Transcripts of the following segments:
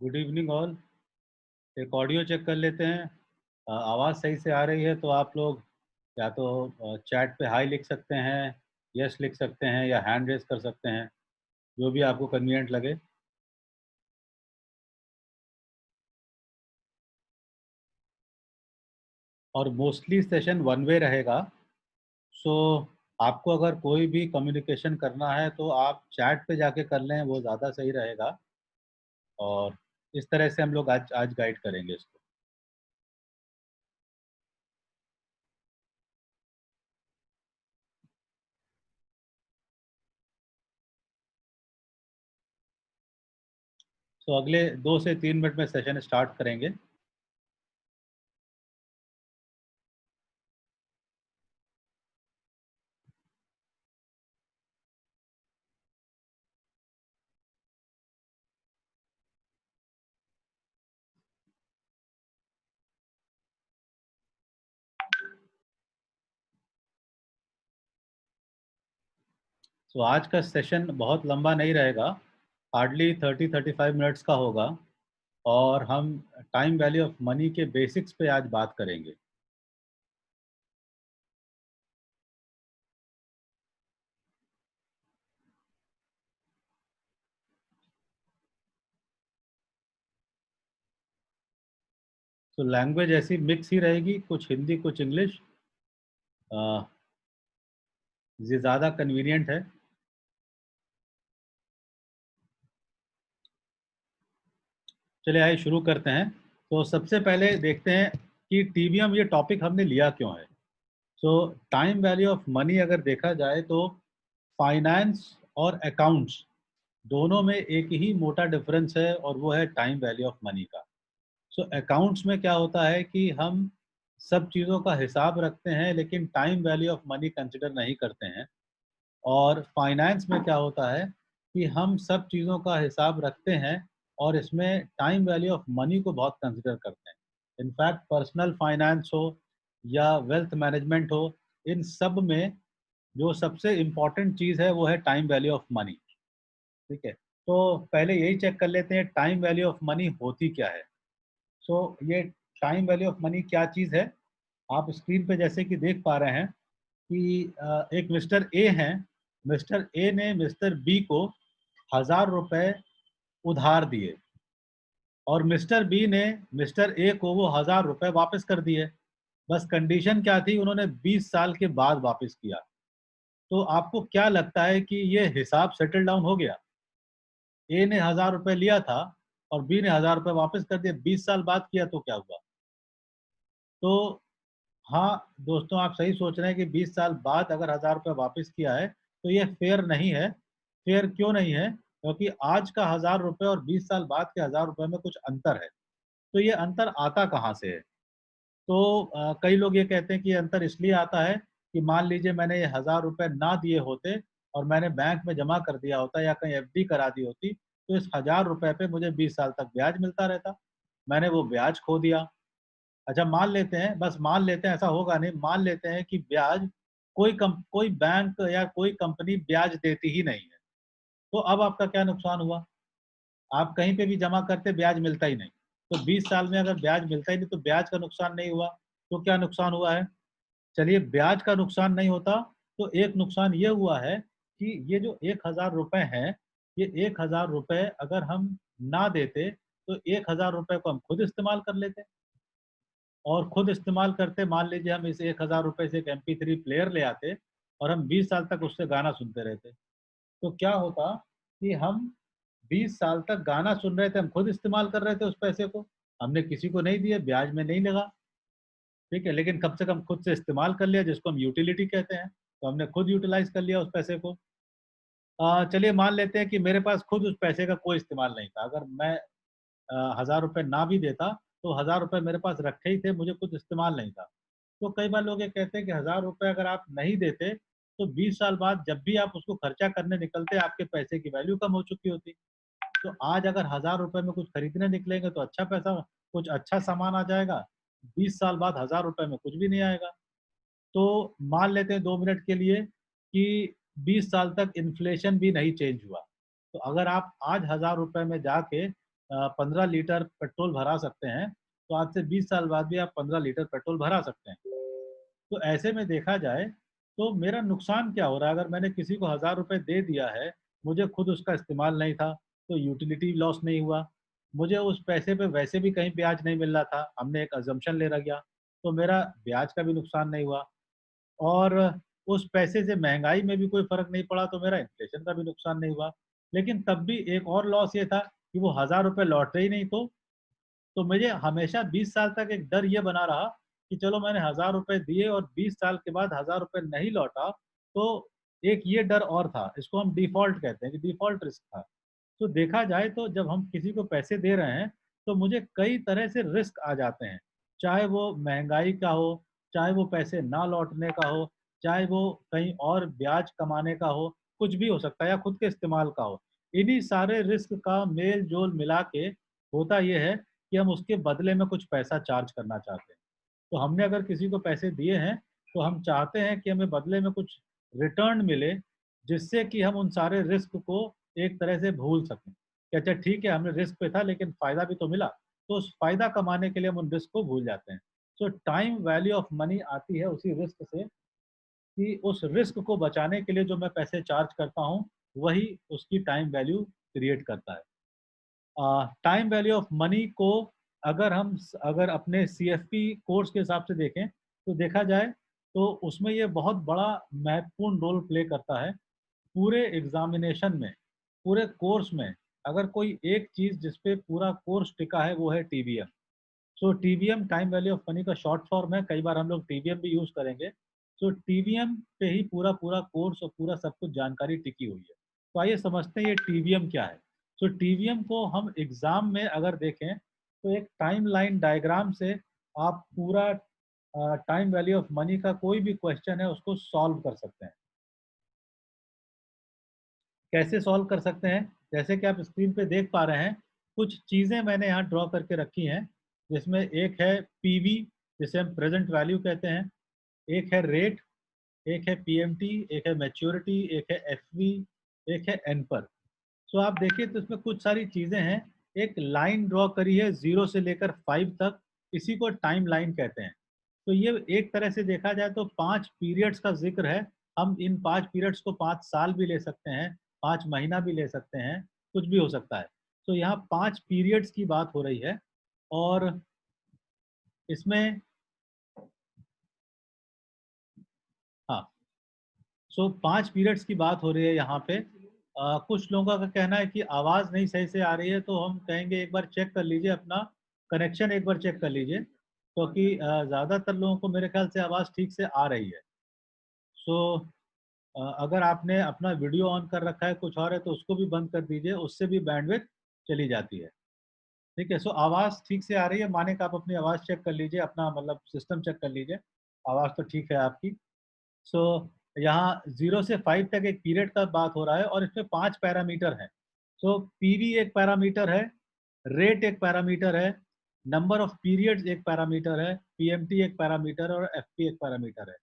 Good evening all. एक audio check कर लेते हैं। आवाज़ सही से आ रही है तो आप लोग या तो चैट पे हाई लिख सकते हैं, यस लिख सकते हैं या हैंड रेज कर सकते हैं, जो भी आपको कन्वीनियंट लगे। और मोस्टली सेशन वन वे रहेगा। सो आपको अगर कोई भी कम्युनिकेशन करना है तो आप चैट पे जाके कर लें, वो ज़्यादा सही रहेगा। और इस तरह से हम लोग आज आज गाइड करेंगे इसको। सो अगले 2 से 3 मिनट में सेशन स्टार्ट करेंगे। तो आज का सेशन बहुत लंबा नहीं रहेगा, हार्डली 30-35 मिनट्स का होगा। और हम टाइम वैल्यू ऑफ मनी के बेसिक्स पे आज बात करेंगे। तो लैंग्वेज ऐसी मिक्स ही रहेगी, कुछ हिंदी कुछ इंग्लिश। ये ज़्यादा कन्वीनियंट है। चलिए आइए शुरू करते हैं। तो सबसे पहले देखते हैं कि टीबीएम ये टॉपिक हमने लिया क्यों है। सो टाइम वैल्यू ऑफ मनी अगर देखा जाए तो फाइनेंस और अकाउंट्स दोनों में एक ही मोटा डिफरेंस है, और वो है टाइम वैल्यू ऑफ मनी का। सो अकाउंट्स में क्या होता है कि हम सब चीज़ों का हिसाब रखते हैं लेकिन time value of money consider नहीं करते हैं। और फाइनेंस में क्या होता है कि हम सब चीज़ों का हिसाब रखते हैं और इसमें टाइम वैल्यू ऑफ मनी को बहुत कंसिडर करते हैं। इनफैक्ट पर्सनल फाइनेंस हो या वेल्थ मैनेजमेंट हो, इन सब में जो सबसे इम्पॉर्टेंट चीज़ है वो है टाइम वैल्यू ऑफ मनी। ठीक है, तो पहले यही चेक कर लेते हैं टाइम वैल्यू ऑफ मनी होती क्या है। सो ये टाइम वैल्यू ऑफ मनी क्या चीज़ है, आप स्क्रीन पे जैसे कि देख पा रहे हैं कि एक मिस्टर ए हैं। मिस्टर ए ने मिस्टर बी को 1,000 रुपए उधार दिए, और मिस्टर बी ने मिस्टर ए को वो 1,000 रुपए वापस कर दिए। बस कंडीशन क्या थी, उन्होंने 20 साल के बाद वापस किया। तो आपको क्या लगता है कि ये हिसाब सेटल डाउन हो गया? ए ने 1,000 रुपए लिया था और बी ने 1,000 रुपए वापस कर दिए, 20 साल बाद किया तो क्या हुआ? तो हाँ दोस्तों, आप सही सोच रहे हैं कि 20 साल बाद अगर 1,000 रुपये वापस किया है तो ये फेयर नहीं है। फेयर क्यों नहीं है? क्योंकि आज का 1,000 रुपये और 20 साल बाद के 1,000 रुपये में कुछ अंतर है। तो ये अंतर आता कहाँ से है? तो कई लोग ये कहते हैं कि ये अंतर इसलिए आता है कि मान लीजिए मैंने ये 1,000 रुपये ना दिए होते और मैंने बैंक में जमा कर दिया होता या कहीं एफडी करा दी होती, तो इस 1,000 रुपये पे मुझे 20 साल तक ब्याज मिलता रहता। मैंने वो ब्याज खो दिया। अच्छा मान लेते हैं, बस मान लेते हैं, ऐसा होगा नहीं, मान लेते हैं कि ब्याज कोई बैंक या कोई कंपनी ब्याज देती ही नहीं है। तो अब आपका क्या नुकसान हुआ? आप कहीं पे भी जमा करते ब्याज मिलता ही नहीं। तो 20 साल में अगर ब्याज मिलता ही नहीं तो ब्याज का नुकसान नहीं हुआ। तो क्या नुकसान हुआ है? चलिए ब्याज का नुकसान नहीं होता तो एक नुकसान ये हुआ है कि ये जो 1,000 रुपए हैं, ये 1,000 रुपए अगर हम ना देते तो 1,000 रुपए को हम खुद इस्तेमाल कर लेते, और खुद इस्तेमाल करते, मान लीजिए हम इस 1,000 रुपए से एक MP3 प्लेयर ले आते और हम 20 साल तक उससे गाना सुनते रहते, तो क्या होता कि हम 20 साल तक गाना सुन रहे थे, हम खुद इस्तेमाल कर रहे थे उस पैसे को, हमने किसी को नहीं दिए, ब्याज में नहीं लगा। ठीक है, लेकिन कम से कम खुद से इस्तेमाल कर लिया, जिसको हम यूटिलिटी कहते हैं, तो हमने खुद यूटिलाइज कर लिया उस पैसे को। चलिए मान लेते हैं कि मेरे पास खुद उस पैसे का कोई इस्तेमाल नहीं था। अगर मैं 1,000 रुपये ना भी देता तो 1,000 रुपये मेरे पास रखे ही थे, मुझे कुछ इस्तेमाल नहीं था। तो कई बार लोग ये कहते हैं कि 1,000 रुपये अगर आप नहीं देते तो 20 साल बाद जब भी आप उसको खर्चा करने निकलते आपके पैसे की वैल्यू कम हो चुकी होती। तो आज अगर 1,000 रुपये में कुछ खरीदने निकलेंगे तो अच्छा पैसा, कुछ अच्छा सामान आ जाएगा। 20 साल बाद 1,000 रुपये में कुछ भी नहीं आएगा। तो मान लेते हैं 2 मिनट के लिए कि 20 साल तक इन्फ्लेशन भी नहीं चेंज हुआ। तो अगर आप आज 1,000 रुपये में जाके 15 लीटर पेट्रोल भरा सकते हैं, तो आज से 20 साल बाद भी आप 15 लीटर पेट्रोल भरा सकते हैं। तो ऐसे में देखा जाए तो मेरा नुकसान क्या हो रहा है? अगर मैंने किसी को 1000 रुपये दे दिया है, मुझे खुद उसका इस्तेमाल नहीं था, तो यूटिलिटी लॉस नहीं हुआ। मुझे उस पैसे पे वैसे भी कहीं ब्याज नहीं मिल रहा था, हमने एक अजम्पशन ले रखा, तो मेरा ब्याज का भी नुकसान नहीं हुआ। और उस पैसे से महँगाई में भी कोई फ़र्क नहीं पड़ा, तो मेरा इन्फ्लेशन का भी नुकसान नहीं हुआ। लेकिन तब भी एक और लॉस ये था कि वो 1000 रुपये लौटे ही नहीं, तो मुझे हमेशा 20 साल तक एक डर ये बना रहा कि चलो मैंने 1000 रुपये दिए और 20 साल के बाद 1000 रुपये नहीं लौटा, तो एक ये डर और था। इसको हम डिफ़ॉल्ट कहते हैं कि डिफ़ॉल्ट रिस्क था। तो देखा जाए तो जब हम किसी को पैसे दे रहे हैं, तो मुझे कई तरह से रिस्क आ जाते हैं। चाहे वो महँगाई का हो, चाहे वो पैसे ना लौटने का हो, चाहे वो कहीं और ब्याज कमाने का हो, कुछ भी हो सकता है, या खुद के इस्तेमाल का हो। इन्हीं सारे रिस्क का मेल-जोल मिला के होता ये है कि हम उसके बदले में कुछ पैसा चार्ज करना चाहते हैं। तो हमने अगर किसी को पैसे दिए हैं, तो हम चाहते हैं कि हमें बदले में कुछ रिटर्न मिले, जिससे कि हम उन सारे रिस्क को एक तरह से भूल सकें। कि अच्छा ठीक है, हमने रिस्क पे था लेकिन फ़ायदा भी तो मिला, तो उस फ़ायदा कमाने के लिए हम उन रिस्क को भूल जाते हैं। सो टाइम वैल्यू ऑफ मनी आती है उसी रिस्क से, कि उस रिस्क को बचाने के लिए जो मैं पैसे चार्ज करता हूँ, वही उसकी टाइम वैल्यू क्रिएट करता है। टाइम वैल्यू ऑफ मनी को अगर अपने सीएफपी कोर्स के हिसाब से देखें, तो देखा जाए तो उसमें ये बहुत बड़ा महत्वपूर्ण रोल प्ले करता है। पूरे एग्जामिनेशन में, पूरे कोर्स में, अगर कोई एक चीज़ जिस पे पूरा कोर्स टिका है वो है TBM. So TBM time value of money का शॉर्ट फॉर्म है, कई बार हम लोग टीबीएम भी यूज़ करेंगे। सो टीबीएम पे ही पूरा पूरा कोर्स और पूरा सब कुछ जानकारी टिकी हुई है। तो आइए समझते हैं ये टीबीएम क्या है। सो टीबीएम को हम एग्ज़ाम में अगर देखें, तो एक टाइम लाइन डायग्राम से आप पूरा टाइम वैल्यू ऑफ मनी का कोई भी क्वेश्चन है उसको सॉल्व कर सकते हैं। कैसे सॉल्व कर सकते हैं? जैसे कि आप स्क्रीन पे देख पा रहे हैं, कुछ चीज़ें मैंने यहाँ ड्रॉ करके रखी हैं, जिसमें एक है पीवी, जिसे हम प्रेज़ेंट वैल्यू कहते हैं, एक है रेट, एक है पीएमटी, एक है मैच्योरिटी, एक है एफवी, एक है एनपर। सो आप देखिए तो इसमें कुछ सारी चीज़ें हैं। एक लाइन ड्रॉ करी है 0 से लेकर 5 तक, इसी को टाइम लाइन कहते हैं। तो ये एक तरह से देखा जाए तो 5 पीरियड्स का ज़िक्र है। हम इन 5 पीरियड्स को 5 साल भी ले सकते हैं, 5 महीना भी ले सकते हैं, कुछ भी हो सकता है। तो यहाँ 5 पीरियड्स की बात हो रही है, और इसमें हाँ, सो 5 पीरियड्स की बात हो रही है यहाँ पे। कुछ लोगों का कहना है कि आवाज़ नहीं सही से आ रही है, तो हम कहेंगे एक बार चेक कर लीजिए अपना कनेक्शन, एक बार चेक कर लीजिए, क्योंकि ज़्यादातर लोगों को मेरे ख्याल से आवाज़ ठीक से आ रही है। सो अगर आपने अपना वीडियो ऑन कर रखा है कुछ और है, तो उसको भी बंद कर दीजिए, उससे भी बैंडविड्थ चली जाती है। ठीक है, सो आवाज़ ठीक से आ रही है, माने कि आप अपनी आवाज़ चेक कर लीजिए, अपना मतलब सिस्टम चेक कर लीजिए, आवाज़ तो ठीक है आपकी। सो यहाँ 0 से 5 तक एक पीरियड का बात हो रहा है, और इसमें 5 पैरामीटर हैं। सो पीवी एक पैरामीटर है, रेट एक पैरामीटर है, नंबर ऑफ पीरियड्स एक पैरामीटर है, पीएमटी एक पैरामीटर और एफपी एक पैरामीटर है।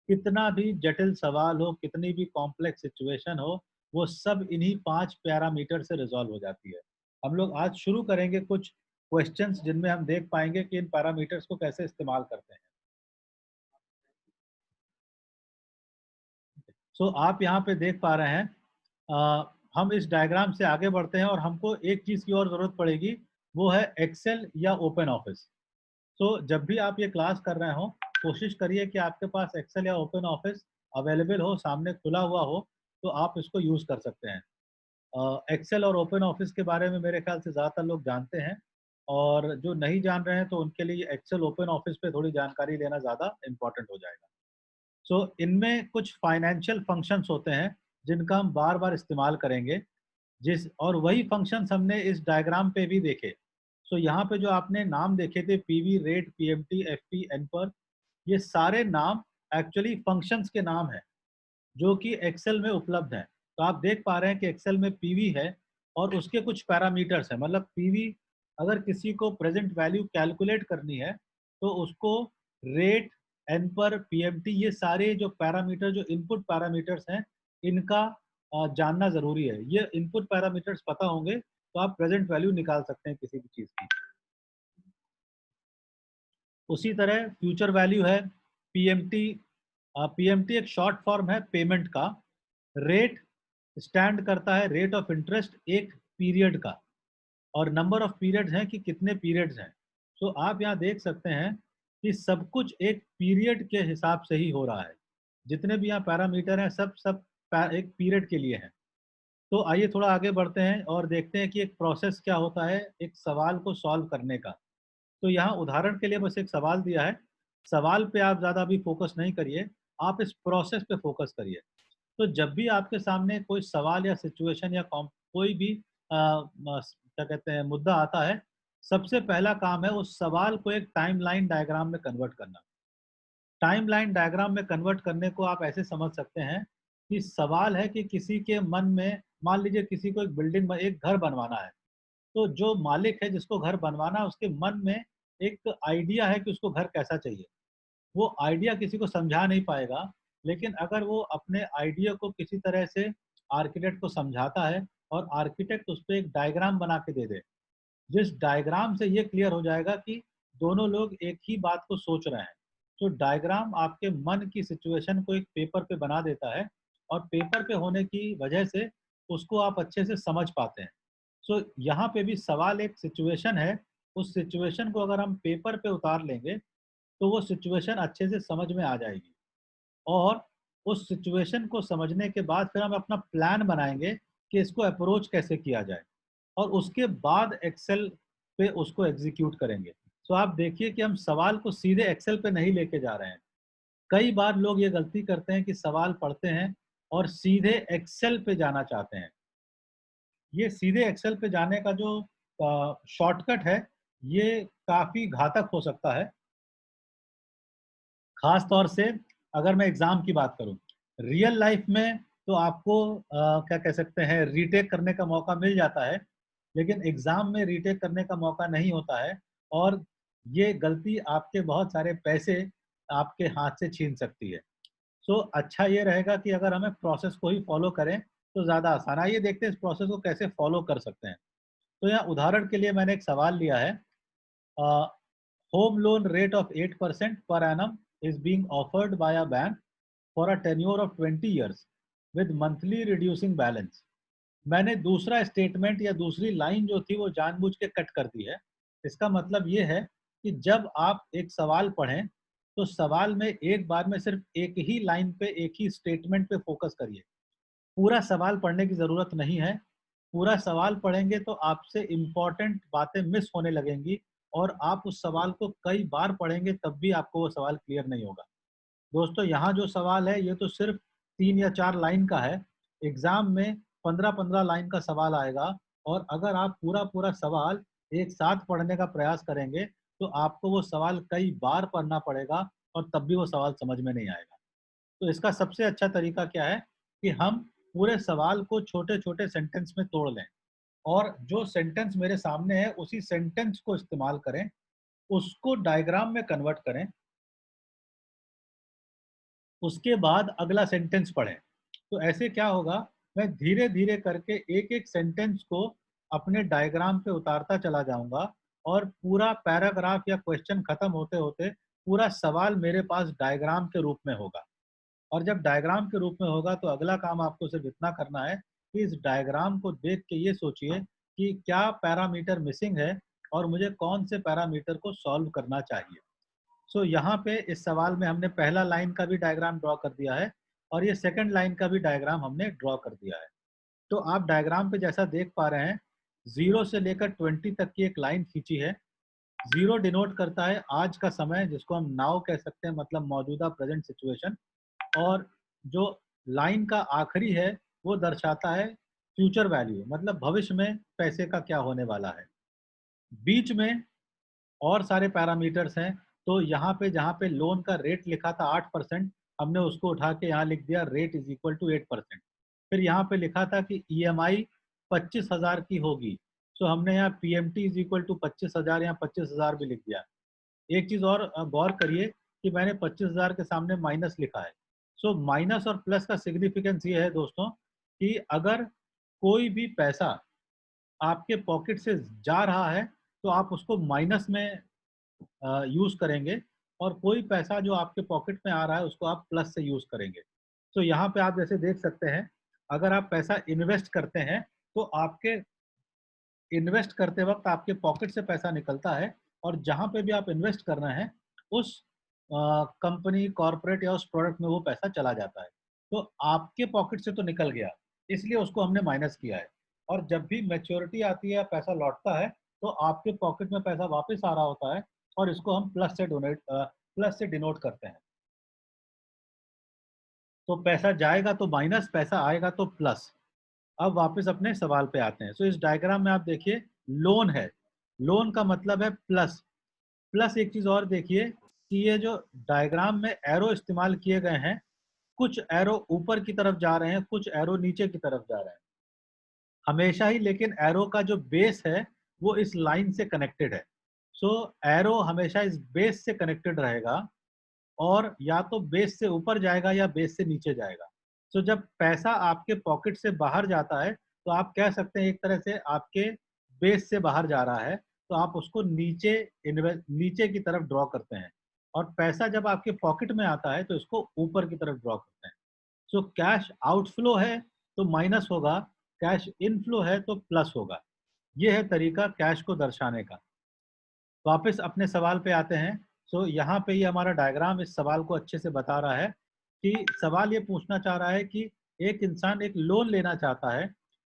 कितना भी जटिल सवाल हो, कितनी भी कॉम्प्लेक्स सिचुएशन हो, वो सब इन्हीं 5 पैरामीटर से रिज़ॉल्व हो जाती है। हम लोग आज शुरू करेंगे कुछ क्वेश्चंस जिनमें हम देख पाएँगे कि इन पैरामीटर्स को कैसे इस्तेमाल करते हैं। सो आप यहाँ पे देख पा रहे हैं, हम इस डायग्राम से आगे बढ़ते हैं और हमको एक चीज़ की और ज़रूरत पड़ेगी, वो है एक्सेल या ओपन ऑफिस। सो जब भी आप ये क्लास कर रहे हो, कोशिश करिए कि आपके पास एक्सेल या ओपन ऑफिस अवेलेबल हो, सामने खुला हुआ हो, तो आप इसको यूज़ कर सकते हैं। एक्सेल और ओपन ऑफिस के बारे में मेरे ख्याल से ज़्यादातर लोग जानते हैं, और जो नहीं जान रहे हैं तो उनके लिए एक्सेल ओपन ऑफिस पे थोड़ी जानकारी लेना ज़्यादा इम्पोर्टेंट हो जाएगा। सो इनमें कुछ फाइनेंशियल फंक्शंस होते हैं जिनका हम बार-बार इस्तेमाल करेंगे, जिस और वही फंक्शंस हमने इस डायग्राम पे भी देखे। सो यहाँ पे जो आपने नाम देखे थे पीवी, रेट, पीएमटी, एफपी, एनपर, ये सारे नाम एक्चुअली फंक्शंस के नाम हैं, जो कि एक्सेल में उपलब्ध हैं। तो आप देख पा रहे हैं कि एक्सेल में पीवी है और उसके कुछ पैरामीटर्स हैं, मतलब पीवी अगर किसी को प्रेजेंट वैल्यू कैलकुलेट करनी है, तो उसको रेट, एनपर, पीएमटी, ये सारे जो पैरामीटर, जो इनपुट पैरामीटर्स हैं, इनका जानना ज़रूरी है। ये इनपुट पैरामीटर्स पता होंगे, तो आप प्रेजेंट वैल्यू निकाल सकते हैं किसी भी चीज़ की। उसी तरह फ्यूचर वैल्यू है पीएमटी। पीएमटी एक शॉर्ट फॉर्म है पेमेंट का। रेट स्टैंड करता है रेट ऑफ इंटरेस्ट एक पीरियड का, और नंबर ऑफ पीरियड्स हैं कि कितने पीरियड्स हैं। तो आप यहाँ देख सकते हैं कि सब कुछ एक पीरियड के हिसाब से ही हो रहा है। जितने भी यहाँ पैरामीटर हैं सब सब एक पीरियड के लिए हैं। तो आइए थोड़ा आगे बढ़ते हैं और देखते हैं कि एक प्रोसेस क्या होता है एक सवाल को सॉल्व करने का। तो यहाँ उदाहरण के लिए बस एक सवाल दिया है। सवाल पे आप ज़्यादा अभी फोकस नहीं करिए, आप इस प्रोसेस पे फोकस करिए। तो जब भी आपके सामने कोई सवाल या सिचुएशन या कोई भी क्या कहते हैं मुद्दा आता है, सबसे पहला काम है उस सवाल को एक टाइमलाइन डायग्राम में कन्वर्ट करना। टाइमलाइन डायग्राम में कन्वर्ट करने को आप ऐसे समझ सकते हैं कि सवाल है कि किसी के मन में, मान लीजिए किसी को एक बिल्डिंग में एक घर बनवाना है, तो जो मालिक है जिसको घर बनवाना है उसके मन में एक आइडिया है कि उसको घर कैसा चाहिए। वो आइडिया किसी को समझा नहीं पाएगा, लेकिन अगर वो अपने आइडिया को किसी तरह से आर्किटेक्ट को समझाता है और आर्किटेक्ट उस पर एक डायग्राम बना के दे दे, जिस डायग्राम से ये क्लियर हो जाएगा कि दोनों लोग एक ही बात को सोच रहे हैं। तो डायग्राम आपके मन की सिचुएशन को एक पेपर पे बना देता है, और पेपर पे होने की वजह से उसको आप अच्छे से समझ पाते हैं। सो यहाँ पे भी सवाल एक सिचुएशन है, उस सिचुएशन को अगर हम पेपर पे उतार लेंगे तो वो सिचुएशन अच्छे से समझ में आ जाएगी, और उस सिचुएशन को समझने के बाद फिर हम अपना प्लान बनाएंगे कि इसको अप्रोच कैसे किया जाए, और उसके बाद एक्सेल पे उसको एग्जीक्यूट करेंगे। तो आप देखिए कि हम सवाल को सीधे एक्सेल पे नहीं लेके जा रहे हैं। कई बार लोग ये गलती करते हैं कि सवाल पढ़ते हैं और सीधे एक्सेल पे जाना चाहते हैं। ये सीधे एक्सेल पे जाने का जो शॉर्टकट है, ये काफ़ी घातक हो सकता है। खास तौर से अगर मैं एग्ज़ाम की बात करूँ, रियल लाइफ में तो आपको क्या कह सकते हैं रीटेक करने का मौका मिल जाता है, लेकिन एग्ज़ाम में रीटेक करने का मौका नहीं होता है, और ये गलती आपके बहुत सारे पैसे आपके हाथ से छीन सकती है। सो अच्छा ये रहेगा कि अगर हमें प्रोसेस को ही फॉलो करें तो ज़्यादा आसान। आइए देखते हैं इस प्रोसेस को कैसे फॉलो कर सकते हैं। तो यहाँ उदाहरण के लिए मैंने एक सवाल लिया है। Home loan rate of 8% per annum is being offered by a bank for a tenure of 20 years with monthly reducing balance. मैंने दूसरा स्टेटमेंट या दूसरी लाइन जो थी वो जानबूझ के कट कर दी है। इसका मतलब ये है कि जब आप एक सवाल पढ़ें तो सवाल में एक बार में सिर्फ एक ही लाइन पे, एक ही स्टेटमेंट पे फोकस करिए। पूरा सवाल पढ़ने की ज़रूरत नहीं है। पूरा सवाल पढ़ेंगे तो आपसे इम्पोर्टेंट बातें मिस होने लगेंगी, और आप उस सवाल को कई बार पढ़ेंगे तब भी आपको वो सवाल क्लियर नहीं होगा। दोस्तों यहाँ जो सवाल है ये तो सिर्फ 3 या 4 लाइन का है। एग्ज़ाम में 15-15 लाइन का सवाल आएगा, और अगर आप पूरा सवाल एक साथ पढ़ने का प्रयास करेंगे तो आपको वो सवाल कई बार पढ़ना पड़ेगा, और तब भी वो सवाल समझ में नहीं आएगा। तो इसका सबसे अच्छा तरीका क्या है कि हम पूरे सवाल को छोटे-छोटे सेंटेंस में तोड़ लें, और जो सेंटेंस मेरे सामने है उसी सेंटेंस को इस्तेमाल करें, उसको डायग्राम में कन्वर्ट करें, उसके बाद अगला सेंटेंस पढ़ें। तो ऐसे क्या होगा, मैं धीरे-धीरे करके एक-एक सेंटेंस को अपने डायग्राम पे उतारता चला जाऊँगा, और पूरा पैराग्राफ या क्वेश्चन खत्म होते-होते पूरा सवाल मेरे पास डायग्राम के रूप में होगा। और जब डायग्राम के रूप में होगा तो अगला काम आपको सिर्फ इतना करना है कि इस डायग्राम को देख के ये सोचिए कि क्या पैरामीटर मिसिंग है और मुझे कौन से पैरामीटर को सॉल्व करना चाहिए। सो यहाँ पे इस सवाल में हमने पहला लाइन का भी डायग्राम ड्रॉ कर दिया है, और ये सेकंड लाइन का भी डायग्राम हमने ड्रॉ कर दिया है। तो आप डायग्राम पे जैसा देख पा रहे हैं, 0 से लेकर 20 तक की एक लाइन खींची है। 0 डिनोट करता है आज का समय, जिसको हम नाउ कह सकते हैं, मतलब मौजूदा प्रेजेंट सिचुएशन, और जो लाइन का आखिरी है वो दर्शाता है फ्यूचर वैल्यू, मतलब भविष्य में पैसे का क्या होने वाला है। बीच में और सारे पैरामीटर्स हैं। तो यहाँ पे जहाँ पे लोन का रेट लिखा था 8%, हमने उसको उठा के यहाँ लिख दिया रेट इज इक्वल टू 8%। फिर यहाँ पे लिखा था कि ईएमआई 25,000 की होगी, सो हमने यहाँ पीएमटी इज इक्वल टू 25,000, यहाँ 25,000 भी लिख दिया। एक चीज़ और गौर करिए कि मैंने 25,000 के सामने माइनस लिखा है। सो माइनस और प्लस का सिग्निफिकेंस ये है दोस्तों कि अगर कोई भी पैसा आपके पॉकेट से जा रहा है तो आप उसको माइनस में यूज़ करेंगे, और कोई पैसा जो आपके पॉकेट में आ रहा है उसको आप प्लस से यूज़ करेंगे। तो यहाँ पे आप जैसे देख सकते हैं, अगर आप पैसा इन्वेस्ट करते हैं तो आपके इन्वेस्ट करते वक्त आपके पॉकेट से पैसा निकलता है, और जहाँ पे भी आप इन्वेस्ट कर रहे हैं उस कंपनी, कॉर्पोरेट या उस प्रोडक्ट में वो पैसा चला जाता है। तो आपके पॉकेट से तो निकल गया, इसलिए उसको हमने माइनस किया है। और जब भी मैच्योरिटी आती है या पैसा लौटता है तो आपके पॉकेट में पैसा वापस आ रहा होता है, और इसको हम प्लस से डिनोट करते हैं। तो पैसा जाएगा तो माइनस, पैसा आएगा तो प्लस। अब वापस अपने सवाल पे आते हैं। सो इस डायग्राम में आप देखिए, लोन है, लोन का मतलब है प्लस। प्लस एक चीज और देखिए कि ये जो डायग्राम में एरो इस्तेमाल किए गए हैं, कुछ एरो ऊपर की तरफ जा रहे हैं, कुछ एरो नीचे की तरफ जा रहे हैं हमेशा ही, लेकिन एरो का जो बेस है वो इस लाइन से कनेक्टेड है। सो एरो हमेशा इस बेस से कनेक्टेड रहेगा, और या तो बेस से ऊपर जाएगा या बेस से नीचे जाएगा। तो जब पैसा आपके पॉकेट से बाहर जाता है तो आप कह सकते हैं एक तरह से आपके बेस से बाहर जा रहा है, तो आप उसको नीचे की तरफ ड्रॉ करते हैं। और पैसा जब आपके पॉकेट में आता है तो इसको ऊपर की तरफ ड्रॉ करते हैं। सो कैश आउटफ्लो है तो माइनस होगा, कैश इनफ्लो है तो प्लस होगा। ये है तरीका कैश को दर्शाने का। वापस अपने सवाल पे आते हैं। सो यहाँ पे ये हमारा डायग्राम इस सवाल को अच्छे से बता रहा है कि सवाल ये पूछना चाह रहा है कि एक इंसान एक लोन लेना चाहता है,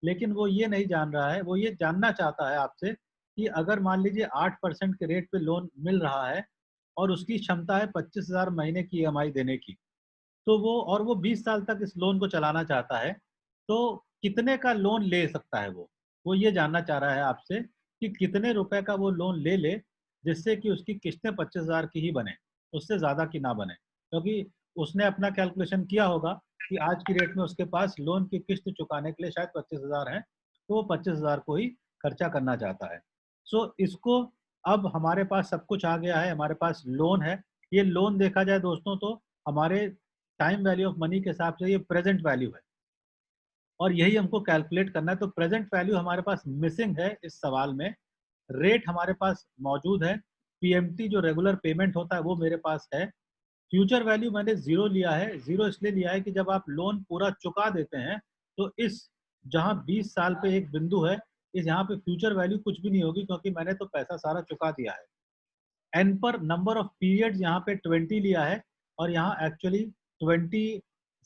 लेकिन वो ये नहीं जान रहा है, वो ये जानना चाहता है आपसे कि अगर मान लीजिए 8% के रेट पे लोन मिल रहा है और उसकी क्षमता है 25,000 महीने की ईएमआई देने की, तो वो 20 साल तक इस लोन को चलाना चाहता है, तो कितने का लोन ले सकता है वो ये जानना चाह रहा है आपसे कि कितने रुपए का वो लोन ले ले जिससे कि उसकी किस्तें 25,000 की ही बने, उससे ज़्यादा की ना बने। क्योंकि उसने अपना कैलकुलेशन किया होगा कि आज की डेट में उसके पास लोन की किस्त चुकाने के लिए शायद 25,000 है, तो वो 25,000 को ही खर्चा करना चाहता है। सो इसको, अब हमारे पास सब कुछ आ गया है, हमारे पास लोन है। ये लोन देखा जाए दोस्तों तो हमारे टाइम वैल्यू ऑफ मनी के हिसाब से ये प्रेजेंट वैल्यू है, और यही हमको कैलकुलेट करना है। तो प्रेजेंट वैल्यू हमारे पास मिसिंग है इस सवाल में, रेट हमारे पास मौजूद है, पीएमटी जो रेगुलर पेमेंट होता है वो मेरे पास है। फ्यूचर वैल्यू मैंने जीरो लिया है, जीरो इसलिए लिया है कि जब आप लोन पूरा चुका देते हैं तो इस जहां 20 साल पे एक बिंदु है, इस यहाँ पे फ्यूचर वैल्यू कुछ भी नहीं होगी, क्योंकि मैंने तो पैसा सारा चुका दिया है। एन पर नंबर ऑफ पीरियड्स यहाँ पे 20 लिया है, और यहाँ एक्चुअली 20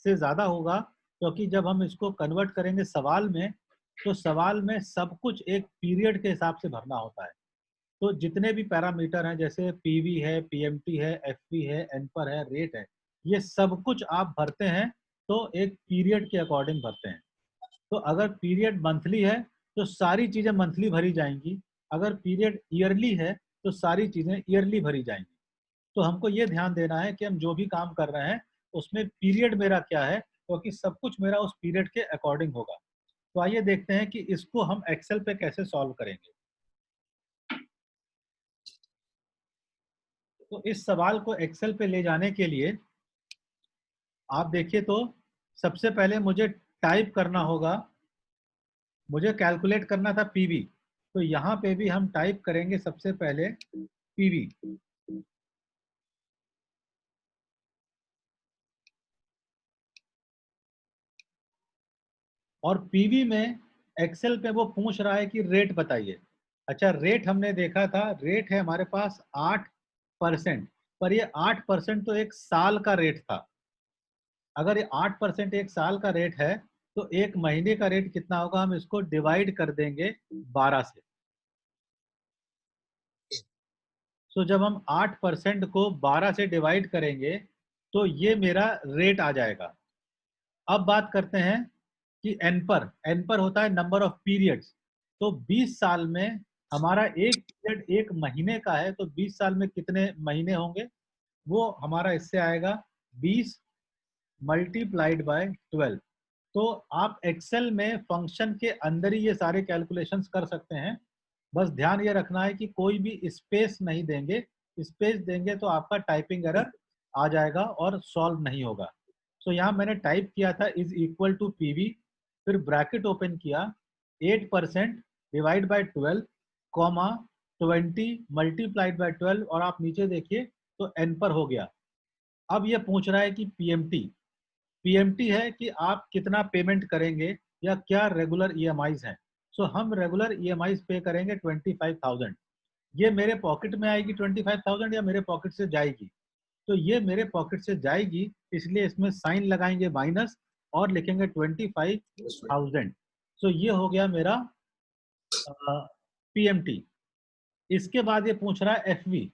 से ज़्यादा होगा, क्योंकि जब हम इसको कन्वर्ट करेंगे सवाल में, तो सवाल में सब कुछ एक पीरियड के हिसाब से भरना होता है। तो जितने भी पैरामीटर हैं, जैसे पीवी है, पीएमटी है, एफपी है, एन पर है, रेट है, ये सब कुछ आप भरते हैं तो एक पीरियड के अकॉर्डिंग भरते हैं। तो अगर पीरियड मंथली है तो सारी चीज़ें मंथली भरी जाएंगी, अगर पीरियड ईयरली है तो सारी चीज़ें ईयरली भरी जाएंगी। तो हमको ये ध्यान देना है कि हम जो भी काम कर रहे हैं उसमें पीरियड मेरा क्या है, क्योंकि सब कुछ मेरा उस पीरियड के अकॉर्डिंग होगा। तो आइए देखते हैं कि इसको हम एक्सेल पे कैसे सॉल्व करेंगे। तो इस सवाल को एक्सेल पे ले जाने के लिए आप देखिए, तो सबसे पहले मुझे टाइप करना होगा, मुझे कैलकुलेट करना था पीवी। तो यहाँ पे भी हम टाइप करेंगे सबसे पहले पीवी। और पीवी में एक्सेल पे वो पूछ रहा है कि रेट बताइए। अच्छा, रेट हमने देखा था, रेट है हमारे पास 8%, पर ये 8% तो एक साल का रेट था। अगर ये 8% एक साल का रेट है तो एक महीने का रेट कितना होगा, हम इसको डिवाइड कर देंगे 12 से। तो जब हम 8% को 12 से डिवाइड करेंगे तो ये मेरा रेट आ जाएगा। अब बात करते हैं कि एन पर होता है नंबर ऑफ पीरियड्स। तो 20 साल में हमारा एक पीरियड एक महीने का है, तो 20 साल में कितने महीने होंगे, वो हमारा इससे आएगा 20 मल्टीप्लाइड बाय 12। तो आप एक्सेल में फंक्शन के अंदर ही ये सारे कैलकुलेशंस कर सकते हैं। बस ध्यान ये रखना है कि कोई भी स्पेस नहीं देंगे, स्पेस देंगे तो आपका टाइपिंग एरर आ जाएगा और सॉल्व नहीं होगा। तो यहाँ मैंने टाइप किया था इज इक्वल टू पीवी, फिर ब्रैकेट ओपन किया, 8% divide by 12 comma 20 multiplied by 12 और आप नीचे देखिए तो n पर हो गया। अब ये पूछ रहा है कि पीएमटी, पीएमटी है कि आप कितना पेमेंट करेंगे या क्या रेगुलर ईएमआईज हैं। सो हम रेगुलर ईएमआईज पे करेंगे 25,000। ये मेरे पॉकेट में आएगी 25,000 या मेरे पॉकेट से जाएगी? तो ये मेरे पॉकेट से जाएगी, इसलिए इसमें साइन लगाएंगे माइनस और लिखेंगे 25,000। सो ये हो गया मेरा पीएमटी। इसके बाद ये पूछ रहा है एफवी।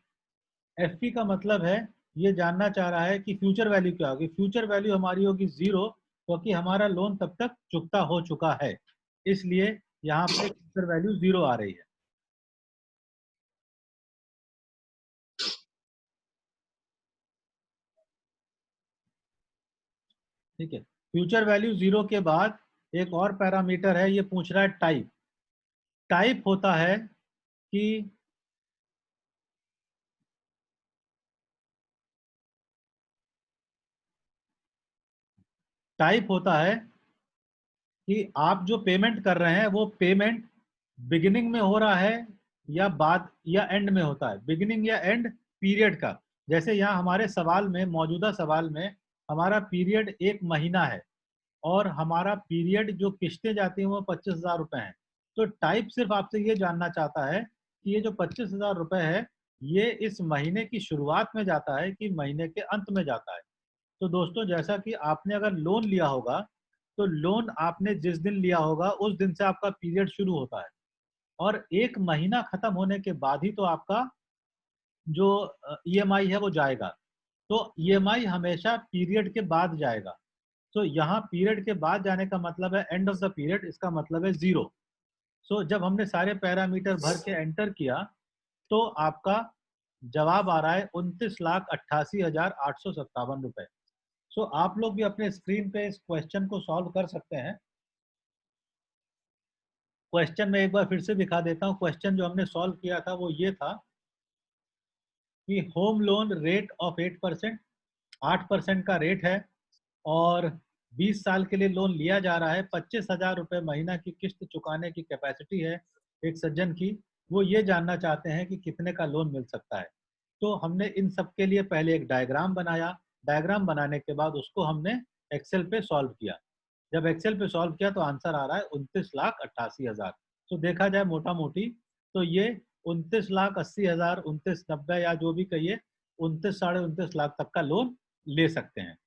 एफवी का मतलब है, ये जानना चाह रहा है कि फ्यूचर वैल्यू क्या होगी। फ्यूचर वैल्यू हमारी होगी 0, क्योंकि हमारा लोन तब तक चुकता हो चुका है, इसलिए यहाँ पे फ्यूचर वैल्यू 0 आ रही है। ठीक है, फ्यूचर वैल्यू 0 के बाद एक और पैरामीटर है, ये पूछ रहा है टाइप। टाइप होता है कि टाइप होता है कि आप जो पेमेंट कर रहे हैं वो पेमेंट बिगिनिंग में हो रहा है या बाद या एंड में होता है, बिगिनिंग या एंड पीरियड का। जैसे यहाँ हमारे सवाल में, मौजूदा सवाल में हमारा पीरियड 1 महीना है और हमारा पीरियड जो किस्तें जाती हैं वो 25,000 रुपये हैं। तो टाइप सिर्फ आपसे ये जानना चाहता है कि ये जो 25,000 रुपये है ये इस महीने की शुरुआत में जाता है कि महीने के अंत में जाता है। तो दोस्तों, जैसा कि आपने अगर लोन लिया होगा तो लोन आपने जिस दिन लिया होगा उस दिन से आपका पीरियड शुरू होता है और 1 महीना खत्म होने के बाद ही तो आपका जो ईएमआई है वो जाएगा। तो ईएमआई हमेशा पीरियड के बाद जाएगा। तो यहाँ पीरियड के बाद जाने का मतलब है एंड ऑफ द पीरियड, इसका मतलब है 0। सो जब हमने सारे पैरामीटर भर के एंटर किया तो आपका जवाब आ रहा है 29,88,857 रुपए। सो आप लोग भी अपने स्क्रीन पे इस क्वेश्चन को सॉल्व कर सकते हैं। क्वेश्चन में एक बार फिर से दिखा देता हूँ। क्वेश्चन जो हमने सॉल्व किया था वो ये था कि होम लोन रेट ऑफ 8%, 8% का रेट है और 20 साल के लिए लोन लिया जा रहा है। 25,000 रुपये महीना की किस्त चुकाने की कैपेसिटी है एक सज्जन की। वो ये जानना चाहते हैं कि कितने का लोन मिल सकता है। तो हमने इन सब के लिए पहले एक डायग्राम बनाया। डायग्राम बनाने के बाद उसको हमने एक्सेल पे सॉल्व किया। जब एक्सेल पे सॉल्व किया तो आंसर आ रहा है 29,88,000। तो देखा जाए मोटा मोटी तो ये 29,80,000, 29,90 या जो भी कहिए, 29, 29.5 लाख तक का लोन ले सकते हैं।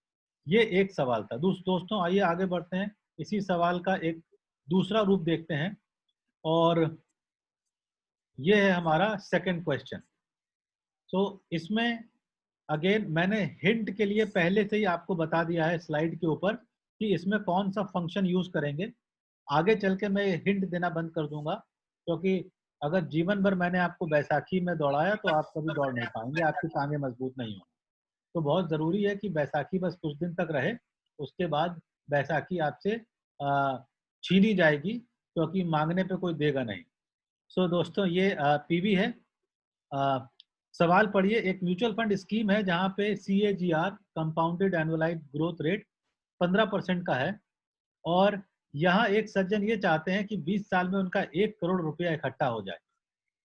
ये एक सवाल था। दोस्तों आइए आगे बढ़ते हैं, इसी सवाल का एक दूसरा रूप देखते हैं और ये है हमारा सेकंड क्वेश्चन। तो इसमें अगेन मैंने हिंट के लिए पहले से ही आपको बता दिया है स्लाइड के ऊपर कि इसमें कौन सा फंक्शन यूज करेंगे। आगे चल के मैं हिंट देना बंद कर दूंगा, क्योंकि अगर जीवन भर मैंने आपको बैसाखी में दौड़ाया तो आप कभी दौड़ नहीं पाएंगे, आपकी टांगें मजबूत नहीं होंगी। तो बहुत ज़रूरी है कि बैसाखी बस कुछ दिन तक रहे, उसके बाद बैसाखी आपसे छीनी जाएगी, क्योंकि मांगने पे कोई देगा नहीं। सो दोस्तों ये पीवी है। अ, सवाल पढ़िए। एक म्यूचुअल फंड स्कीम है जहाँ पे CAGR, compounded annualise growth rate, 15% का है और यहाँ एक सज्जन ये चाहते हैं कि 20 साल में उनका 1 करोड़ रुपया इकट्ठा हो जाए।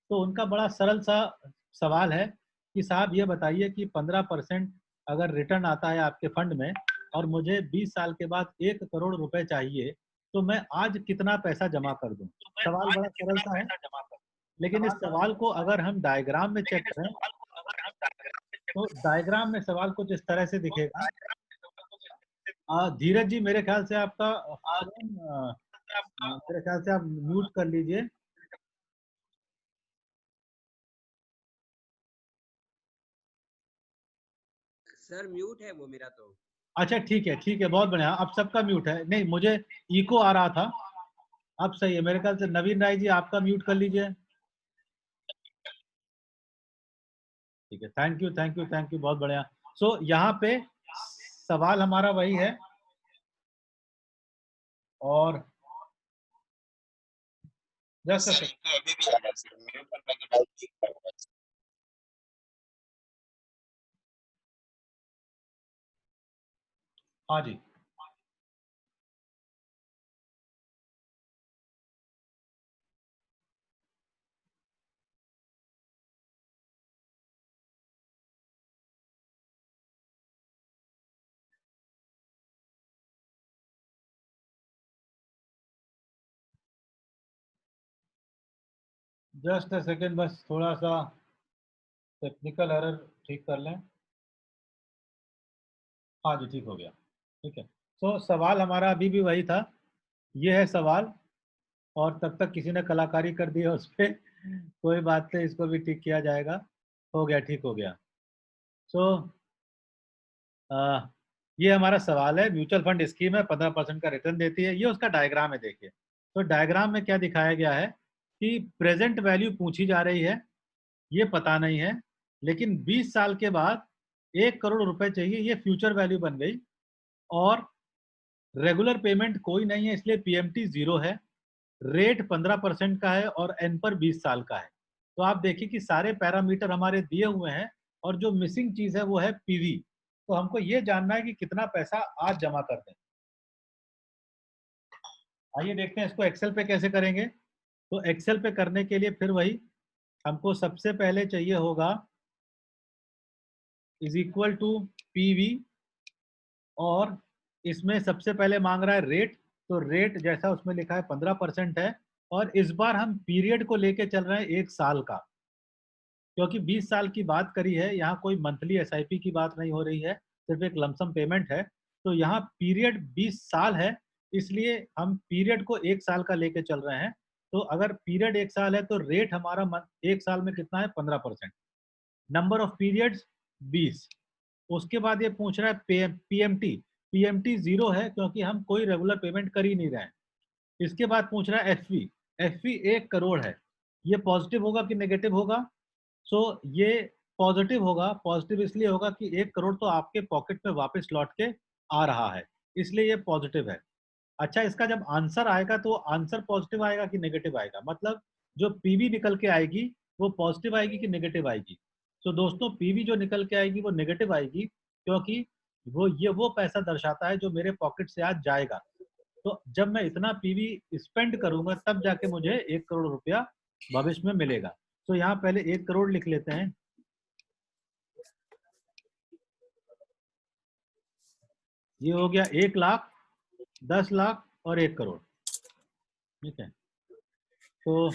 तो उनका बड़ा सरल सा सवाल है कि साहब ये बताइए कि 15% अगर रिटर्न आता है आपके फंड में और मुझे 20 साल के बाद 1 करोड़ रुपए चाहिए, तो मैं आज कितना पैसा जमा कर दूं। सवाल बड़ा सरल सा है, लेकिन इस सवाल को अगर हम डायग्राम में चेक करें तो डायग्राम में सवाल कुछ इस तरह से दिखेगा। धीरज जी, मेरे ख्याल से आपका फोन मेरे ख्याल से आप म्यूट कर लीजिए। सर म्यूट है वो मेरा तो। अच्छा ठीक है, ठीक है, बहुत बढ़िया। अब सबका म्यूट है, नहीं मुझे इको आ रहा था। अब सही है मेरे ख्याल से। नवीन राय जी आपका म्यूट कर लीजिए। ठीक है, thank you thank you thank you, बहुत बढ़िया। सो यहाँ पे सवाल हमारा वही है और जस्ट हाँ जी। जस्ट अ सेकेंड, बस थोड़ा सा टेक्निकल एरर ठीक कर लें। हाँ जी, ठीक हो गया। ठीक है। तो सवाल हमारा अभी भी वही था, ये है सवाल, और तब तक किसी ने कलाकारी कर दी है उस पर। कोई बात नहीं, इसको भी ठीक किया जाएगा। हो गया, ठीक हो गया। सो ये हमारा सवाल है, म्यूचुअल फंड स्कीम है, 15% का रिटर्न देती है। ये उसका डायग्राम है, देखिए। तो डायग्राम में क्या दिखाया गया है कि प्रेजेंट वैल्यू पूछी जा रही है, ये पता नहीं है, लेकिन 20 साल के बाद 1 करोड़ रुपए चाहिए, ये फ्यूचर वैल्यू बन गई। और रेगुलर पेमेंट कोई नहीं है, इसलिए पीएमटी 0 है। रेट 15% का है और एन पर 20 साल का है। तो आप देखिए कि सारे पैरामीटर हमारे दिए हुए हैं, और जो मिसिंग चीज है वो है पीवी। तो हमको ये जानना है कि कितना पैसा आज जमा कर दें। आइए देखते हैं इसको एक्सेल पे कैसे करेंगे। तो एक्सेल पे करने के लिए फिर वही, हमको सबसे पहले चाहिए होगा इज इक्वल टू पीवी, और इसमें सबसे पहले मांग रहा है रेट। तो रेट जैसा उसमें लिखा है 15% है, और इस बार हम पीरियड को लेके चल रहे हैं 1 साल का, क्योंकि 20 साल की बात करी है, यहाँ कोई मंथली एसआईपी की बात नहीं हो रही है, सिर्फ एक लमसम पेमेंट है। तो यहाँ पीरियड 20 साल है, इसलिए हम पीरियड को 1 साल का लेके चल रहे हैं। तो अगर पीरियड 1 साल है तो रेट हमारा 1 साल में कितना है, 15%। Number of periods 20। उसके बाद ये पूछ रहा है पीएमटी। पीएमटी 0 है, क्योंकि हम कोई रेगुलर पेमेंट कर ही नहीं रहे हैं। इसके बाद पूछ रहा है एफवी। एफवी 1 करोड़ है, ये पॉजिटिव होगा कि नेगेटिव होगा? सो ये पॉजिटिव होगा। पॉजिटिव इसलिए होगा कि 1 करोड़ तो आपके पॉकेट में वापस लौट के आ रहा है, इसलिए ये पॉजिटिव है। अच्छा, इसका जब आंसर आएगा तो आंसर पॉजिटिव आएगा कि नेगेटिव आएगा? मतलब जो पीवी निकल के आएगी वो पॉजिटिव आएगी कि नेगेटिव आएगी? तो दोस्तों, पीवी जो निकल के आएगी वो नेगेटिव आएगी, क्योंकि वो पैसा दर्शाता है जो मेरे पॉकेट से आज जाएगा। तो जब मैं इतना पीवी स्पेंड करूंगा तब जाके मुझे 1 करोड़ रुपया भविष्य में मिलेगा। तो यहाँ पहले 1 करोड़ लिख लेते हैं। ये हो गया 1 लाख, 10 लाख और 1 करोड़। ठीक है। तो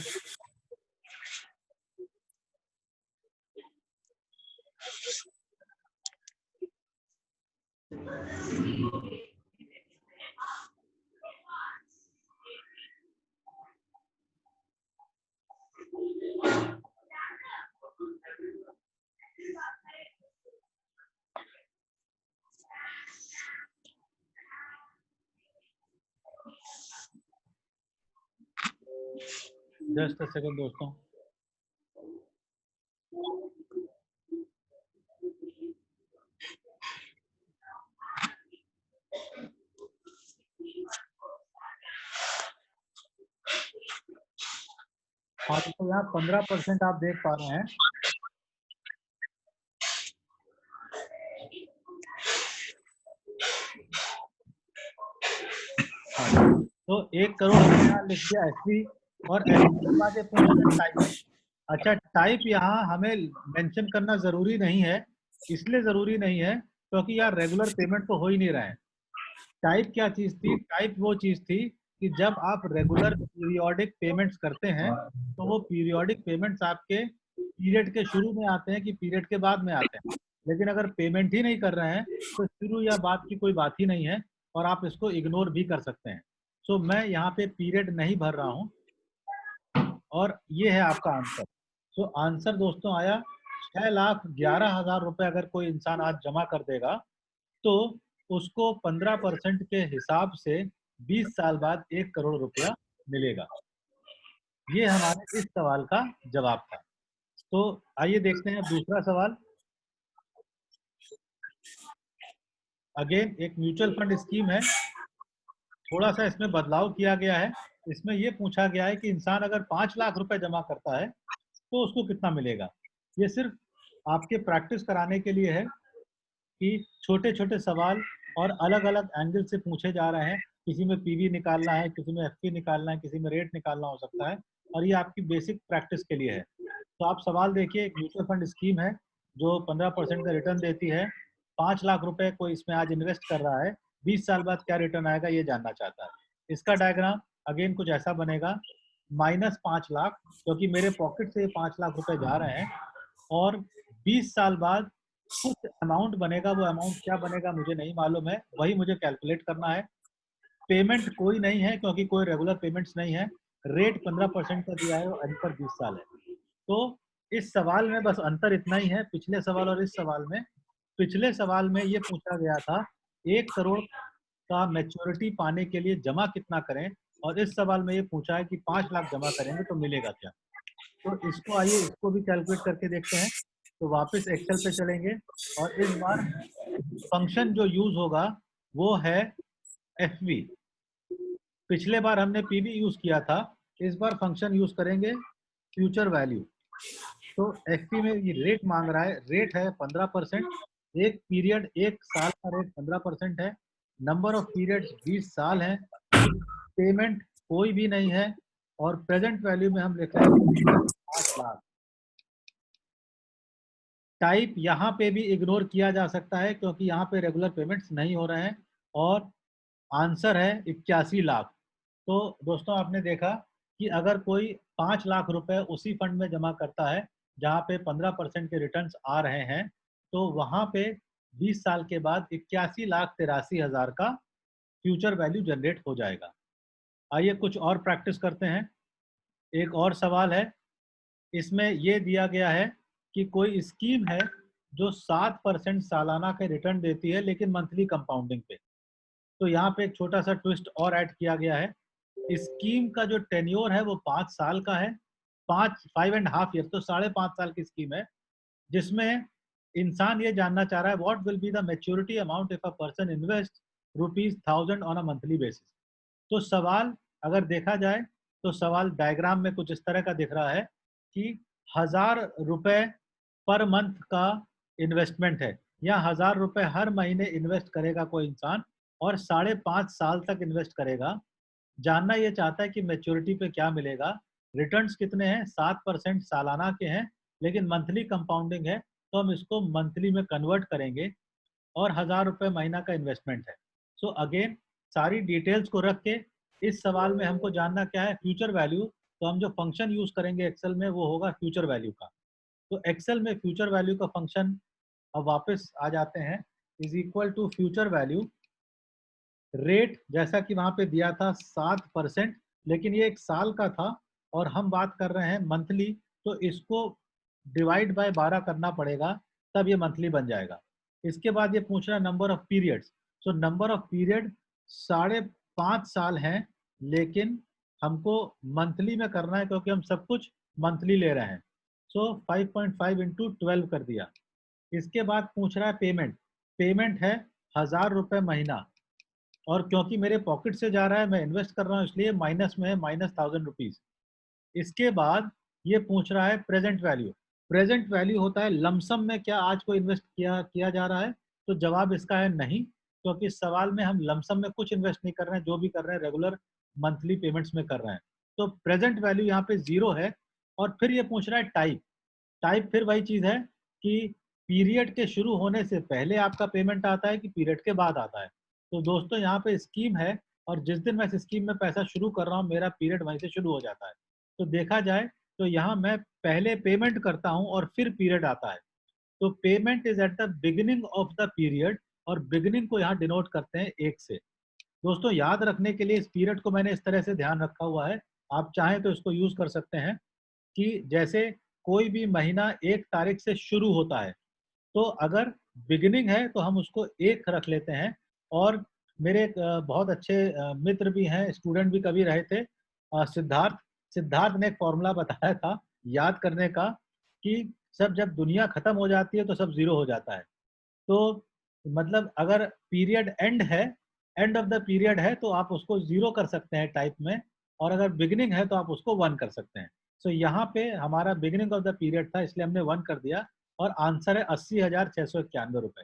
जस्ट अ सेकंड दोस्तों। हाँ, तो यहाँ 15% आप देख पा रहे हैं। हाँ, तो 1 करोड़ हमने यहाँ लिख दिया एसपी, और एसपी के बाद ये पूछ रहे हैं टाइप। अच्छा, टाइप यहाँ हमें मेंशन करना जरूरी नहीं है। इसलिए जरूरी नहीं है क्योंकि यार रेगुलर पेमेंट तो हो ही नहीं रहा है। टाइप क्या चीज थी? टाइप वो चीज थी कि जब आप रेगुलर पीरियोडिक पेमेंट्स करते हैं तो वो पीरियोडिक पेमेंट्स आपके पीरियड के शुरू में आते हैं कि पीरियड के बाद में आते हैं। लेकिन अगर पेमेंट ही नहीं कर रहे हैं तो शुरू या बाद की कोई बात ही नहीं है, और आप इसको इग्नोर भी कर सकते हैं। सो मैं यहाँ पे पीरियड नहीं भर रहा हूँ, और ये है आपका आंसर। सो आंसर दोस्तों आया 6,11,000 रुपए। अगर कोई इंसान आज जमा कर देगा तो उसको 15% के हिसाब से 20 साल बाद 1 करोड़ रुपया मिलेगा। ये हमारे इस सवाल का जवाब था। तो आइए देखते हैं दूसरा सवाल। अगेन एक म्यूचुअल फंड स्कीम है, थोड़ा सा इसमें बदलाव किया गया है। इसमें ये पूछा गया है कि इंसान अगर 5 लाख रुपए जमा करता है तो उसको कितना मिलेगा। ये सिर्फ आपके प्रैक्टिस कराने के लिए है कि छोटे छोटे सवाल और अलग अलग एंगल से पूछे जा रहे हैं। किसी में पीवी निकालना है, किसी में एफपी निकालना है, किसी में रेट निकालना हो सकता है, और ये आपकी बेसिक प्रैक्टिस के लिए है। तो आप सवाल देखिए, एक म्यूचुअल फंड स्कीम है जो 15% का रिटर्न देती है। 5 लाख रुपए कोई इसमें आज इन्वेस्ट कर रहा है, 20 साल बाद क्या रिटर्न आएगा ये जानना चाहता है। इसका डायग्राम अगेन कुछ ऐसा बनेगा -5 लाख, क्योंकि मेरे पॉकेट से 5 लाख रुपए जा रहे हैं और 20 साल बाद कुछ अमाउंट बनेगा, वो अमाउंट क्या बनेगा मुझे नहीं मालूम है, वही मुझे कैलकुलेट करना है। पेमेंट कोई नहीं है क्योंकि कोई रेगुलर पेमेंट्स नहीं है। रेट 15% का दिया है और अंतर 20 साल है। तो इस सवाल में बस अंतर इतना ही है पिछले सवाल और इस सवाल में। पिछले सवाल में ये पूछा गया था 1 करोड़ का मैच्योरिटी पाने के लिए जमा कितना करें, और इस सवाल में ये पूछा है कि 5 लाख जमा करेंगे तो मिलेगा क्या? तो इसको आइए इसको भी कैलकुलेट करके देखते हैं। तो वापस एक्सेल पे चलेंगे और इस बार फंक्शन जो यूज़ होगा वो है एफवी। पिछले बार हमने पीवी यूज़ किया था, इस बार फंक्शन यूज़ करेंगे फ्यूचर वैल्यू। तो एफपी में ये रेट मांग रहा है, रेट है 15%, एक पीरियड 1 साल का रेट 15% है, नंबर ऑफ पीरियड्स 20 साल है, पेमेंट कोई भी नहीं है और प्रेजेंट वैल्यू में हम लिख रहे हैं 5 लाख। टाइप यहाँ पे भी इग्नोर किया जा सकता है क्योंकि यहाँ पे रेगुलर पेमेंट्स नहीं हो रहे हैं और आंसर है 81 लाख। तो दोस्तों आपने देखा कि अगर कोई 5 लाख रुपए उसी फंड में जमा करता है जहाँ पे 15% के रिटर्न्स आ रहे हैं, तो वहाँ पे 20 साल के बाद 81,83,000 का फ्यूचर वैल्यू जनरेट हो जाएगा। आइए कुछ और प्रैक्टिस करते हैं। एक और सवाल है, इसमें ये दिया गया है कि कोई स्कीम है जो 7% सालाना के रिटर्न देती है लेकिन मंथली कंपाउंडिंग पे। तो यहाँ पे एक छोटा सा ट्विस्ट और ऐड किया गया है। स्कीम का जो टेन्योर है वो 5 साल का है, 5.5 ईयर, तो 5.5 साल की स्कीम है, जिसमें इंसान ये जानना चाह रहा है what will be the maturity amount if a person invest ₹1000 on a monthly basis. तो सवाल अगर देखा जाए तो सवाल डायग्राम में कुछ इस तरह का दिख रहा है कि 1000 रुपए पर मंथ का इन्वेस्टमेंट है, या 1000 रुपए हर महीने इन्वेस्ट करेगा कोई इंसान और 5.5 साल तक इन्वेस्ट करेगा। जानना ये चाहता है कि मैच्योरिटी पे क्या मिलेगा। रिटर्न्स कितने हैं? 7% सालाना के हैं, लेकिन मंथली कंपाउंडिंग है, तो हम इसको मंथली में कन्वर्ट करेंगे और 1000 रुपये महीना का इन्वेस्टमेंट है। सो अगेन सारी डिटेल्स को रख के इस सवाल में हमको जानना क्या है, फ्यूचर वैल्यू। तो हम जो फंक्शन यूज करेंगे एक्सेल में वो होगा फ्यूचर वैल्यू का। तो एक्सेल में फ्यूचर वैल्यू का फंक्शन, अब वापस आ जाते हैं, is equal to future value. Rate जैसा कि वहां पे दिया था 7%, लेकिन ये 1 साल का था और हम बात कर रहे हैं मंथली, तो इसको डिवाइड बाय 12 करना पड़ेगा, तब ये मंथली बन जाएगा। इसके बाद ये पूछ रहा है number of periods. So number of period 5.5 साल हैं, लेकिन हमको मंथली में करना है क्योंकि हम सब कुछ मंथली ले रहे हैं। सो 5.5 इंटू 12 कर दिया। इसके बाद पूछ रहा है पेमेंट। पेमेंट है 1000 रुपये महीना, और क्योंकि मेरे पॉकेट से जा रहा है, मैं इन्वेस्ट कर रहा हूँ, इसलिए माइनस में है -1000 रुपीज। इसके बाद ये पूछ रहा है प्रेजेंट वैल्यू। प्रेजेंट वैल्यू होता है लमसम में क्या आज को इन्वेस्ट किया जा रहा है। तो जवाब इसका है नहीं, क्योंकि इस सवाल में हम लमसम में कुछ इन्वेस्ट नहीं कर रहे हैं, जो भी कर रहे हैं रेगुलर मंथली पेमेंट्स में कर रहे हैं। तो प्रेजेंट वैल्यू यहाँ पे 0 है। और फिर ये पूछ रहा है टाइप। टाइप फिर वही चीज़ है कि पीरियड के शुरू होने से पहले आपका पेमेंट आता है कि पीरियड के बाद आता है। तो दोस्तों यहाँ पे स्कीम है और जिस दिन मैं इस स्कीम में पैसा शुरू कर रहा हूँ मेरा पीरियड वहीं से शुरू हो जाता है। तो देखा जाए तो यहाँ मैं पहले पेमेंट करता हूँ और फिर पीरियड आता है। तो payment is at the beginning of the period, और बिगिनिंग को यहाँ डिनोट करते हैं 1 से। दोस्तों याद रखने के लिए इस पीरियड को मैंने इस तरह से ध्यान रखा हुआ है, आप चाहें तो इसको यूज कर सकते हैं कि जैसे कोई भी महीना 1 तारीख से शुरू होता है, तो अगर बिगिनिंग है तो हम उसको 1 रख लेते हैं। और मेरे एक बहुत अच्छे मित्र भी हैं, स्टूडेंट भी कभी रहे थे, सिद्धार्थ। सिद्धार्थ ने एक फॉर्मूला बताया था याद करने का कि सब जब दुनिया खत्म हो जाती है तो सब जीरो हो जाता है। तो मतलब अगर पीरियड एंड है, एंड ऑफ द पीरियड है, तो आप उसको 0 कर सकते हैं टाइप में, और अगर बिगिनिंग है तो आप उसको 1 कर सकते हैं। सो यहाँ पे हमारा बिगिनिंग ऑफ द पीरियड था, इसलिए हमने 1 कर दिया और आंसर है 80,691 रुपए।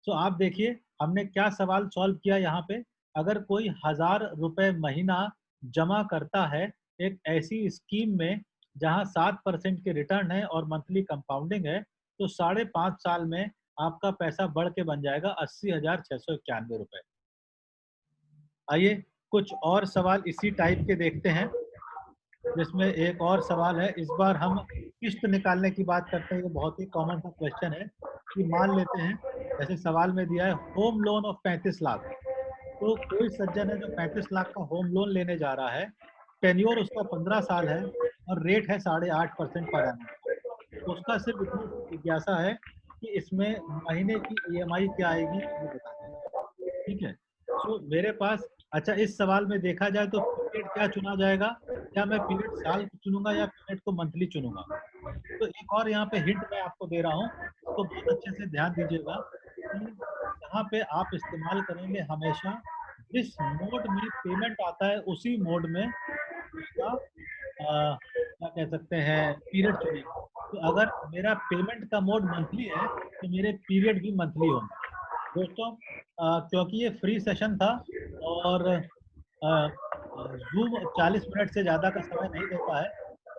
सो आप देखिए हमने क्या सवाल सॉल्व किया यहाँ पे। अगर कोई 1000 रुपए महीना जमा करता है एक ऐसी स्कीम में जहाँ 7% के रिटर्न है और मंथली कंपाउंडिंग है, तो 5.5 साल में आपका पैसा बढ़ के बन जाएगा 80,691 रुपए। आइए कुछ और सवाल इसी टाइप के देखते हैं। जिसमें एक और सवाल है, इस बार हम किस्त निकालने की बात करते हैं। ये बहुत ही कॉमन सा क्वेश्चन है कि मान लेते हैं, जैसे सवाल में दिया है होम लोन ऑफ 35 लाख। तो कोई सज्जन है जो 35 लाख का होम लोन लेने जा रहा है, टेन्योर उसका 15 साल है और रेट है 8.5% पर एनम। उसका सिर्फ इतनी जिज्ञासा है कि इसमें महीने की ईएमआई क्या आएगी, ये बता दें। ठीक है। सो मेरे पास, अच्छा इस सवाल में देखा जाए तो पीरियड क्या चुना जाएगा, क्या मैं पीरियड साल को चुनूंगा या पीरियड को मंथली चुनूंगा। तो एक और यहाँ पे हिंट मैं आपको दे रहा हूँ, इसको बहुत अच्छे से ध्यान दीजिएगा कि यहाँ पे आप इस्तेमाल करेंगे हमेशा जिस मोड में पेमेंट आता है उसी मोड में उसका क्या कह सकते हैं पीरियड चुनेंगे। तो अगर मेरा पेमेंट का मोड मंथली है तो मेरे पीरियड भी मंथली होंगे। दोस्तों क्योंकि ये फ्री सेशन था और जूम 40 मिनट से ज़्यादा का समय नहीं देता है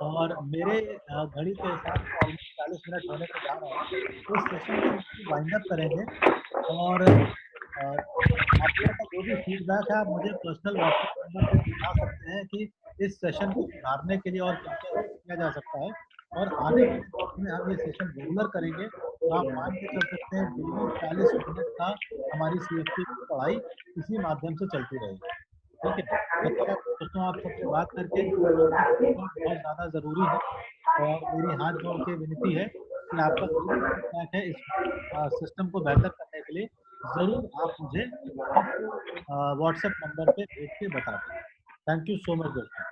और मेरे घड़ी के हिसाब से ऑलमोस्ट 40 मिनट होने को जा रहा है, तो इस सेशन को वाइंड अप करेंगे। और आप लोगों का जो भी फीडबैक है आप मुझे पर्सनल व्हाट्सएप नंबर पे बता सकते हैं कि इस सेशन को सुधारने के लिए और क्या क्या किया जा सकता है। और आने वाले वक्त में हम ये सेशन रेगुलर करेंगे, तो आप मान के चल सकते हैं डेली 40 मिनट का हमारी सीएफपी की पढ़ाई इसी माध्यम से चलती रहेगी। ठीक है। अच्छा लगा दोस्तों आप सबसे बात करके। आपका फीडबैक बहुत ज़्यादा ज़रूरी है और मेरी हाथ जोड़ के विनती है कि आपका जो भी फीडबैक है इस सिस्टम को बेहतर करने के लिए ज़रूर आप मुझे इस व्हाट्सएप नंबर पे भेज के बता दें। थैंक यू सो मच दोस्तों।